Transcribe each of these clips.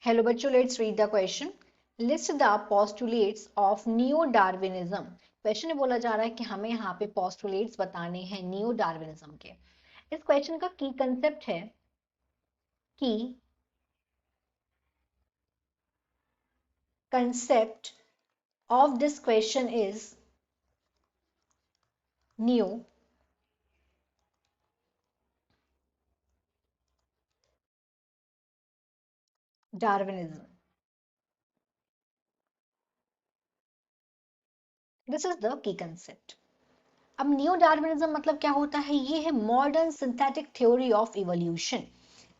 Hello बच्चों, let's read the question. List the postulates of new Darwinism. Question में बोला जा रहा है कि हमें यहाँ पे पोस्टुलेट्स बताने हैं न्यू डार्विनिज्म के. इस क्वेश्चन का की कंसेप्ट है कि concept of this question is new Darwinism. This is the key concept. अब न्यू डार्विनिज्म मतलब क्या होता है? ये है modern synthetic theory of evolution.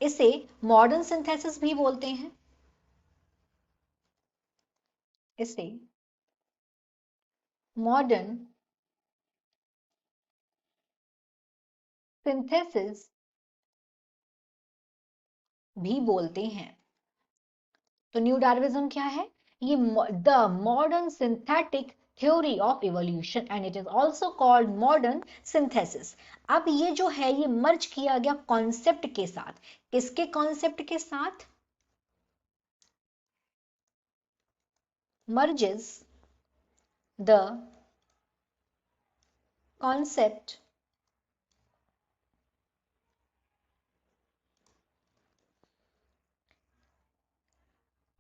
इसे मॉडर्न सिंथेसिस भी बोलते हैं. इसे मॉडर्न सिंथेसिस भी बोलते हैं. तो न्यू डार्विनिज्म क्या है? ये the modern synthetic theory of evolution and it is also called modern synthesis. अब ये जो है ये मर्ज किया गया कॉन्सेप्ट के साथ. किसके कॉन्सेप्ट के साथ? Merges the concept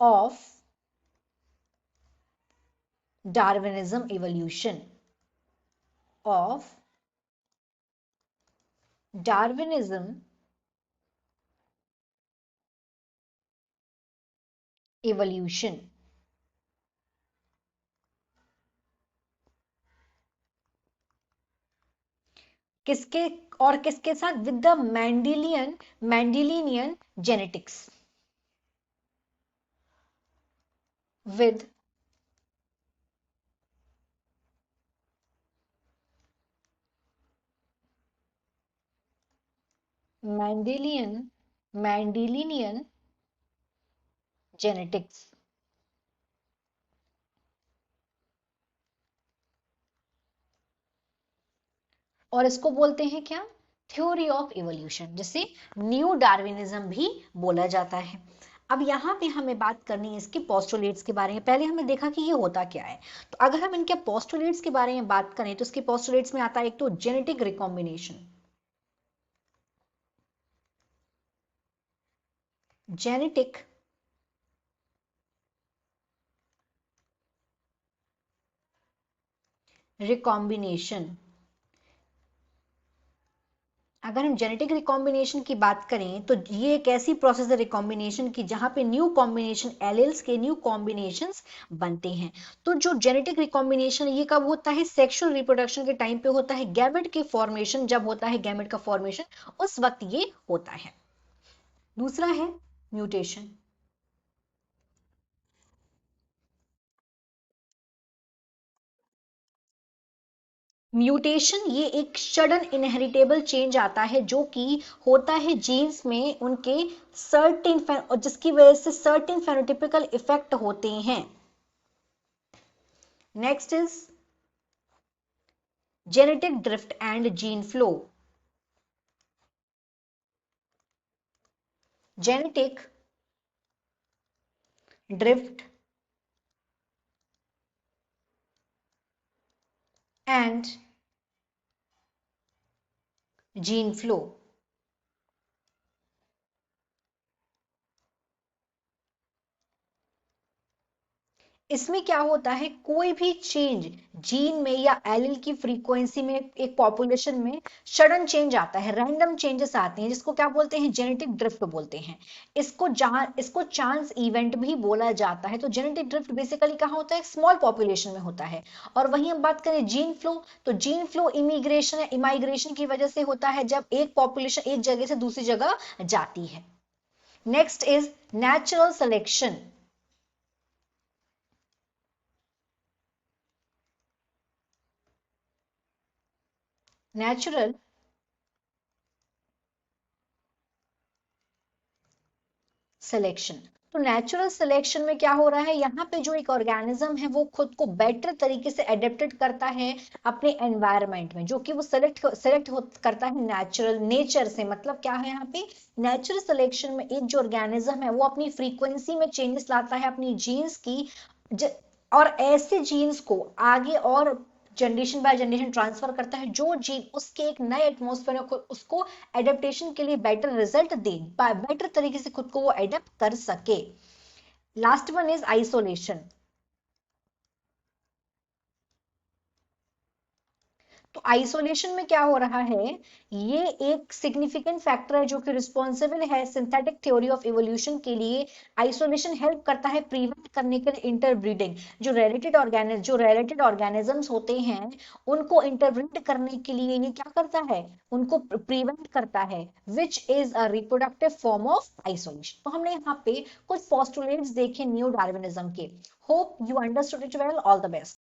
of Darwinism evolution of Darwinism evolution. किसके और किसके साथ? With the Mendelian genetics. With Mendelian genetics. और इसको बोलते हैं क्या? थ्योरी ऑफ इवोल्यूशन, जिसे न्यू डार्विनिज्म भी बोला जाता है. अब यहाँ पे हमें बात करनी है इसके पोस्टुलेट्स के बारे में. पहले हमने देखा कि ये होता क्या है. तो अगर हम इनके पोस्टुलेट्स के बारे में बात करें तो इसके पोस्टुलेट्स में आता है एक तो जेनेटिक रिकॉम्बिनेशन. Genetic recombination. अगर हम जेनेटिक रिकॉम्बिनेशन की बात करें तो ये एक ऐसी प्रोसेस है रिकॉम्बिनेशन की जहां पे न्यू कॉम्बिनेशन एलिल्स के न्यू कॉम्बिनेशंस बनते हैं. तो जो जेनेटिक रिकॉम्बिनेशन ये कब होता है? सेक्सुअल रिप्रोडक्शन के टाइम पे होता है. गैमेट के फॉर्मेशन जब होता है, गैमेट का फॉर्मेशन उस वक्त ये होता है. दूसरा है म्यूटेशन. म्यूटेशन ये एक सडन इनहेरिटेबल चेंज आता है जो कि होता है जीन्स में उनके सर्टेन और जिसकी वजह से सर्टेन फेनोटिपिकल इफेक्ट होते हैं. Next is genetic drift and gene flow. Genetic drift and gene flow. इसमें क्या होता है? कोई भी चेंज जीन में या एलील की फ्रीक्वेंसी में एक पॉपुलेशन में सडन चेंज आता है, रैंडम चेंजेस आते हैं, जिसको क्या बोलते हैं? जेनेटिक ड्रिफ्ट बोलते हैं. इसको चांस इवेंट भी बोला जाता है. तो जेनेटिक ड्रिफ्ट बेसिकली कहाँ होता है? स्मॉल पॉपुलेशन में होता है. और वहीं हम बात करें जीन फ्लो, तो जीन फ्लो इमिग्रेशन या इमाइग्रेशन की वजह से होता है जब एक पॉपुलेशन एक जगह से दूसरी जगह जाती है. Next is natural selection. Natural selection तो नेचुरल सिलेक्शन में क्या हो रहा है, यहाँ पे जो एक ऑर्गेनिज्म है वो खुद को बेटर तरीके से एडेप्टेड करता है अपने एनवायरनमेंट में, जो कि वो सेलेक्ट करता है नेचुरल नेचर से। मतलब क्या है यहाँ पे, नेचुरल सिलेक्शन में एक जो ऑर्गेनिज्म है वो अपनी फ्रीक्वेंसी में चेंजेस लाता है अपनी जीन्स की, और ऐसे जीन्स को आगे और जनरेशन बाय जनरेशन ट्रांसफर करता है, जो जीन उसके एक नए एटमोस्फेयर को उसको एडेप्टेशन के लिए बेटर रिजल्ट दे, बेटर तरीके से खुद को वो एडेप्ट कर सके। Last one is isolation. तो आइसोलेशन में क्या हो रहा है, ये एक सिग्निफिकेंट फैक्टर है जो कि रिस्पॉन्सिबल है सिंथेटिक थ्योरी ऑफ इवोल्यूशन के लिए। आइसोलेशन हेल्प करता है प्रिवेंट करने के लिए इंटरब्रीडिंग। जो रिलेटेड ऑर्गेनिजम्स होते हैं उनको इंटरब्रीड करने के लिए ये क्या करता है, उनको प्रिवेंट करता है, which is a reproductive form of isolation. तो हमने यहाँ पे कुछ पोस्टुलेट्स देखे न्यू डार्विनिज्म के। Hope you understood it well. All the best.